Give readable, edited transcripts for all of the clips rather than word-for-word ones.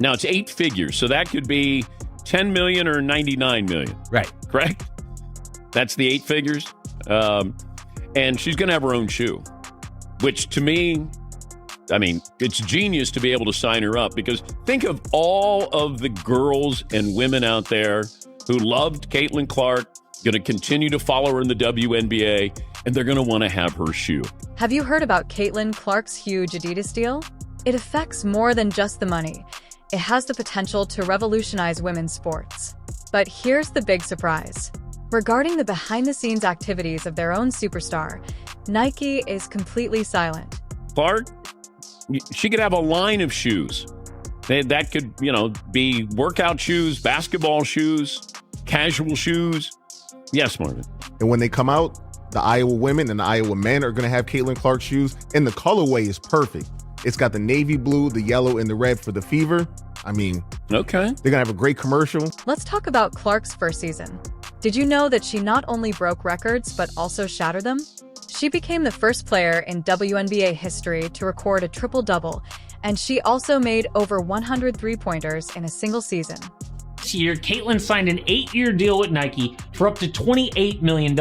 Now, it's 8 figures, so that could be 10 million or 99 million. Right. Correct? That's the 8 figures. And she's going to have her own shoe, which to me, I mean, it's genius to be able to sign her up, because think of all of the girls and women out there who loved Caitlin Clark, going to continue to follow her in the WNBA, and they're going to want to have her shoe. Have you heard about Caitlin Clark's huge Adidas deal? It affects more than just the money. It has the potential to revolutionize women's sports. But here's the big surprise. Regarding the behind-the-scenes activities of their own superstar, Nike is completely silent. Clark, she could have a line of shoes. That could, be workout shoes, basketball shoes, casual shoes. Yes, Marvin. And when they come out, the Iowa women and the Iowa men are going to have Caitlin Clark shoes, and the colorway is perfect. It's got the navy blue, the yellow, and the red for the fever. I mean, okay. They're going to have a great commercial. Let's talk about Clark's first season. Did you know that she not only broke records, but also shattered them? She became the first player in WNBA history to record a triple-double, and she also made over 100 three-pointers in a single season. This year, Caitlin signed an 8-year deal with Nike for up to $28 million.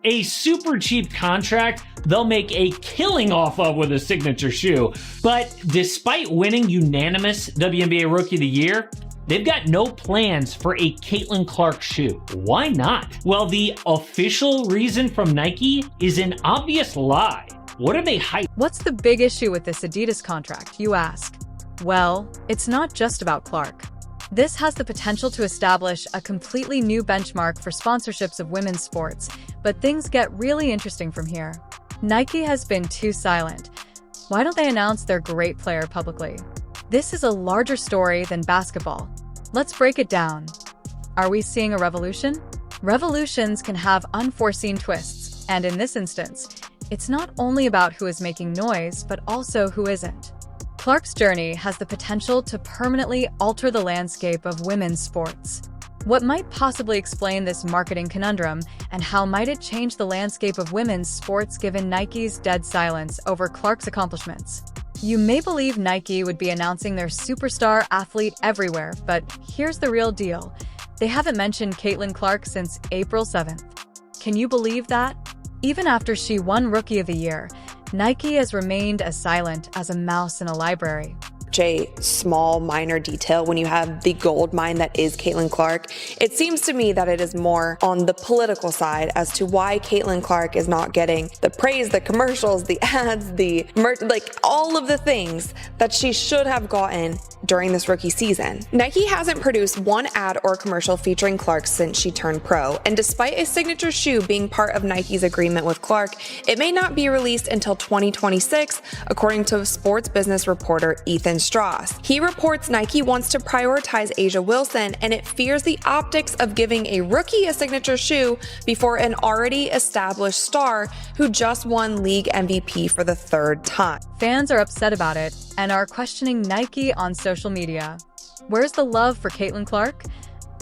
A super cheap contract they'll make a killing off of with a signature shoe. But despite winning unanimous WNBA Rookie of the Year, they've got no plans for a Caitlin Clark shoe. Why not? Well, the official reason from Nike is an obvious lie. What are they hyping? What's the big issue with this Adidas contract, you ask? Well, it's not just about Clark. This has the potential to establish a completely new benchmark for sponsorships of women's sports, but things get really interesting from here. Nike has been too silent. Why don't they announce their great player publicly? This is a larger story than basketball. Let's break it down. Are we seeing a revolution? Revolutions can have unforeseen twists, and in this instance, it's not only about who is making noise, but also who isn't. Clark's journey has the potential to permanently alter the landscape of women's sports. What might possibly explain this marketing conundrum, and how might it change the landscape of women's sports given Nike's dead silence over Clark's accomplishments? You may believe Nike would be announcing their superstar athlete everywhere, but here's the real deal. They haven't mentioned Caitlin Clark since April 7th. Can you believe that? Even after she won Rookie of the Year, Nike has remained as silent as a mouse in a library. A small minor detail when you have the gold mine that is Caitlin Clark. It seems to me that it is more on the political side as to why Caitlin Clark is not getting the praise, the commercials, the ads, the merch, like all of the things that she should have gotten during this rookie season. Nike hasn't produced one ad or commercial featuring Clark since she turned pro, and despite a signature shoe being part of Nike's agreement with Clark, it may not be released until 2026, according to sports business reporter Ethan Strauss. He reports Nike wants to prioritize A'ja Wilson, and it fears the optics of giving a rookie a signature shoe before an already established star who just won league MVP for the 3rd time. Fans are upset about it and are questioning Nike on social media. Where's the love for Caitlin Clark?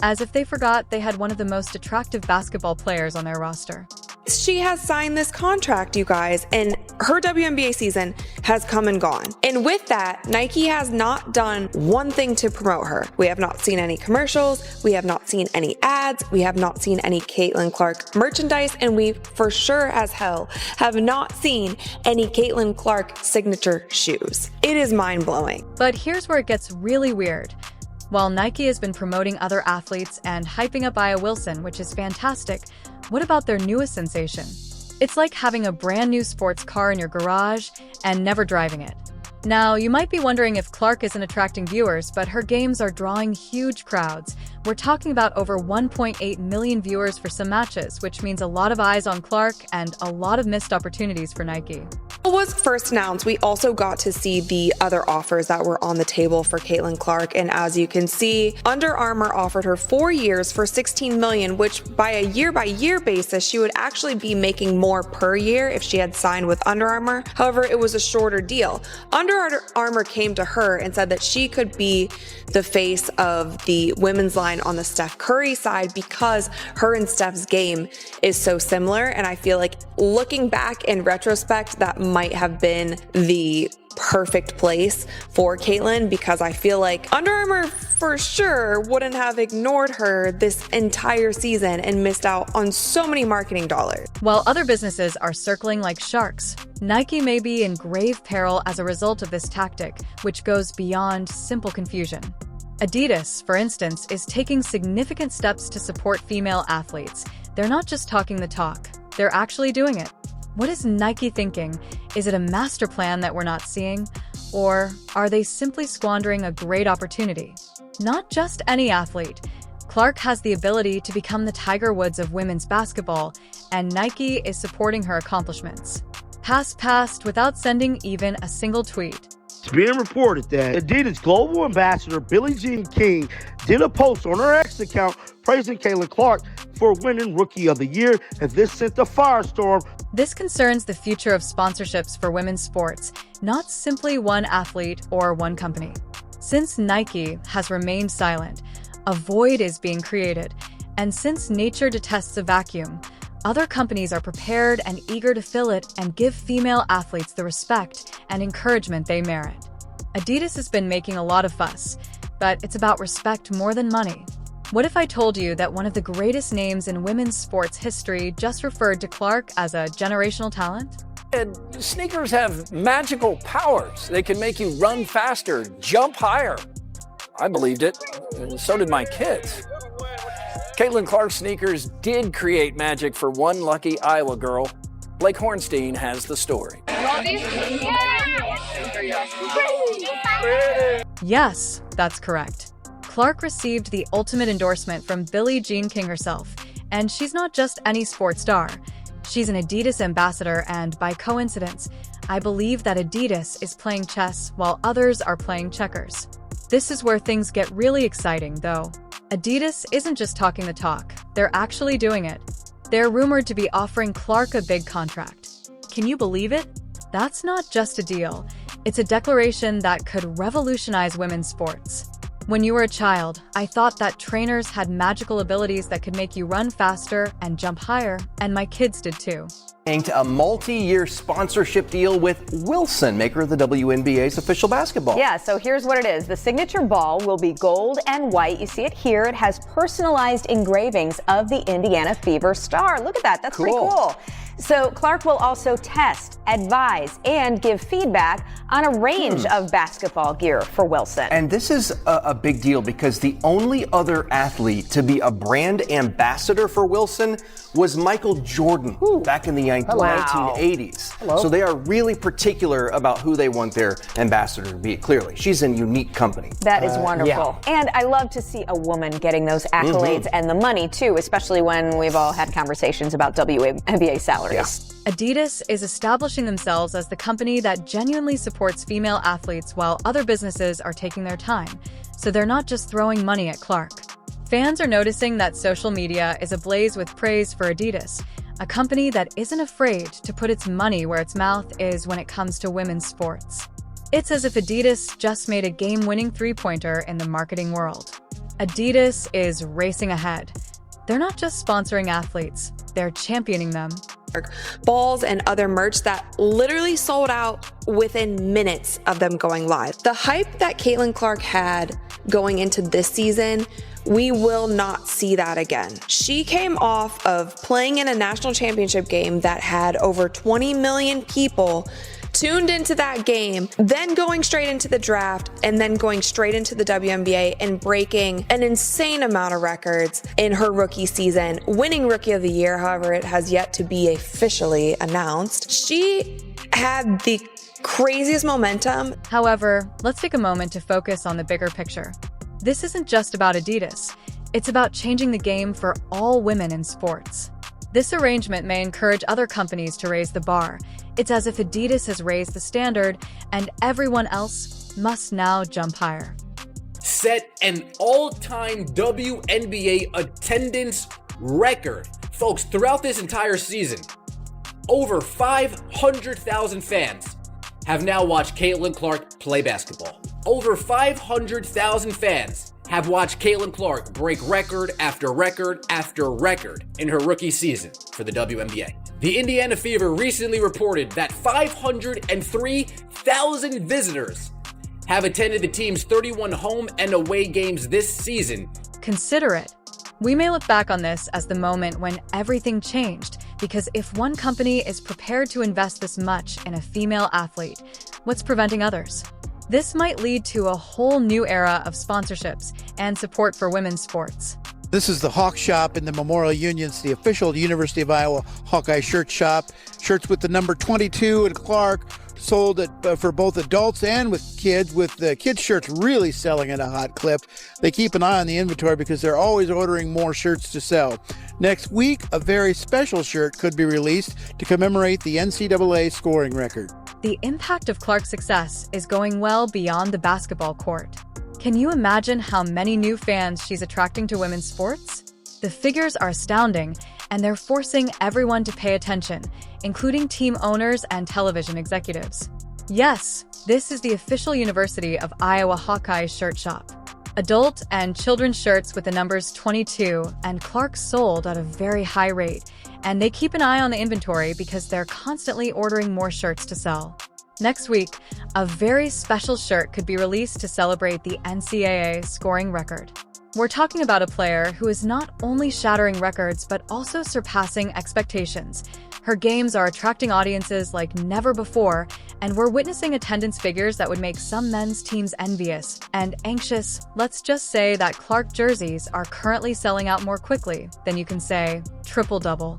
As if they forgot they had one of the most attractive basketball players on their roster. She has signed this contract, you guys, and her WNBA season has come and gone. And with that, Nike has not done one thing to promote her. We have not seen any commercials, we have not seen any ads, we have not seen any Caitlin Clark merchandise, and we for sure as hell have not seen any Caitlin Clark signature shoes. It is mind-blowing. But here's where it gets really weird. While Nike has been promoting other athletes and hyping up A'ja Wilson, which is fantastic, what about their newest sensation? It's like having a brand new sports car in your garage and never driving it. Now, you might be wondering if Clark isn't attracting viewers, but her games are drawing huge crowds. We're talking about over 1.8 million viewers for some matches, which means a lot of eyes on Clark and a lot of missed opportunities for Nike. It was first announced, we also got to see the other offers that were on the table for Caitlin Clark, and as you can see, Under Armour offered her 4 years for $16 million, which by a year-by-year basis, she would actually be making more per year if she had signed with Under Armour. However, it was a shorter deal. Under Armour came to her and said that she could be the face of the women's line storyline on the Steph Curry side because her and Steph's game is so similar. And I feel like looking back in retrospect, that might have been the perfect place for Caitlin, because I feel like Under Armour for sure wouldn't have ignored her this entire season and missed out on so many marketing dollars. While other businesses are circling like sharks, Nike may be in grave peril as a result of this tactic, which goes beyond simple confusion. Adidas, for instance, is taking significant steps to support female athletes. They're not just talking the talk, they're actually doing it. What is Nike thinking? Is it a master plan that we're not seeing? Or are they simply squandering a great opportunity? Not just any athlete. Clark has the ability to become the Tiger Woods of women's basketball, and Nike is supporting her accomplishments. Pass passed without sending even a single tweet. It's being reported that Adidas global ambassador Billie Jean King did a post on her X account praising Caitlin Clark for winning Rookie of the Year, and this sent a firestorm. This concerns the future of sponsorships for women's sports, not simply one athlete or one company. Since Nike has remained silent, a void is being created, and since nature detests a vacuum, other companies are prepared and eager to fill it and give female athletes the respect and encouragement they merit. Adidas has been making a lot of fuss, but it's about respect more than money. What if I told you that one of the greatest names in women's sports history just referred to Clark as a generational talent? And sneakers have magical powers. They can make you run faster, jump higher. I believed it, and so did my kids. Caitlin Clark sneakers did create magic for one lucky Iowa girl. Blake Hornstein has the story. Yes, that's correct. Clark received the ultimate endorsement from Billie Jean King herself, and she's not just any sports star. She's an Adidas ambassador, and by coincidence, I believe that Adidas is playing chess while others are playing checkers. This is where things get really exciting, though. Adidas isn't just talking the talk, they're actually doing it. They're rumored to be offering Clark a big contract. Can you believe it? That's not just a deal, it's a declaration that could revolutionize women's sports. When you were a child, I thought that trainers had magical abilities that could make you run faster and jump higher, and my kids did too. A multi-year sponsorship deal with Wilson, maker of the WNBA's official basketball. Yeah, so here's what it is. The signature ball will be gold and white. You see it here. It has personalized engravings of the Indiana Fever star. Look at that. That's pretty cool. So Clark will also test, advise, and give feedback on a range of basketball gear for Wilson. And this is a big deal because the only other athlete to be a brand ambassador for Wilson was Michael Jordan back in the 1980s. Hello. So they are really particular about who they want their ambassador to be. Clearly, she's in unique company. That is wonderful. Yeah. And I love to see a woman getting those accolades and the money too, especially when we've all had conversations about WNBA salaries. Yeah. Adidas is establishing themselves as the company that genuinely supports female athletes while other businesses are taking their time. So they're not just throwing money at Clark. Fans are noticing that social media is ablaze with praise for Adidas, a company that isn't afraid to put its money where its mouth is when it comes to women's sports. It's as if Adidas just made a game-winning three-pointer in the marketing world. Adidas is racing ahead. They're not just sponsoring athletes, they're championing them. Balls and other merch that literally sold out within minutes of them going live. The hype that Caitlin Clark had going into this season, we will not see that again. She came off of playing in a national championship game that had over 20 million people tuned into that game, then going straight into the draft, and then going straight into the WNBA and breaking an insane amount of records in her rookie season, winning Rookie of the Year. However, it has yet to be officially announced. She had the craziest momentum. However, let's take a moment to focus on the bigger picture. This isn't just about Adidas. It's about changing the game for all women in sports. This arrangement may encourage other companies to raise the bar. It's as if Adidas has raised the standard, and everyone else must now jump higher. Set an all-time WNBA attendance record. Folks, throughout this entire season, over 500,000 fans have now watched Caitlin Clark play basketball. Over 500,000 fans have watched Caitlin Clark break record after record after record in her rookie season for the WNBA. The Indiana Fever recently reported that 503,000 visitors have attended the team's 31 home and away games this season. Consider it. We may look back on this as the moment when everything changed, because if one company is prepared to invest this much in a female athlete, what's preventing others? This might lead to a whole new era of sponsorships and support for women's sports. This is the Hawk Shop in the Memorial Union. It's the official University of Iowa Hawkeye shirt shop. Shirts with the number 22 and Clark sold for both adults and with kids, with the kids' shirts really selling at a hot clip. They keep an eye on the inventory because they're always ordering more shirts to sell. Next week, a very special shirt could be released to commemorate the NCAA scoring record. The impact of Clark's success is going well beyond the basketball court. Can you imagine how many new fans she's attracting to women's sports? The figures are astounding, and they're forcing everyone to pay attention, including team owners and television executives. Yes, this is the official University of Iowa Hawkeye shirt shop. Adult and children's shirts with the numbers 22 and Clark sold at a very high rate, and they keep an eye on the inventory because they're constantly ordering more shirts to sell. Next week, a very special shirt could be released to celebrate the NCAA scoring record. We're talking about a player who is not only shattering records but also surpassing expectations. Her games are attracting audiences like never before, and we're witnessing attendance figures that would make some men's teams envious and anxious. Let's just say that Clark jerseys are currently selling out more quickly than you can say triple-double.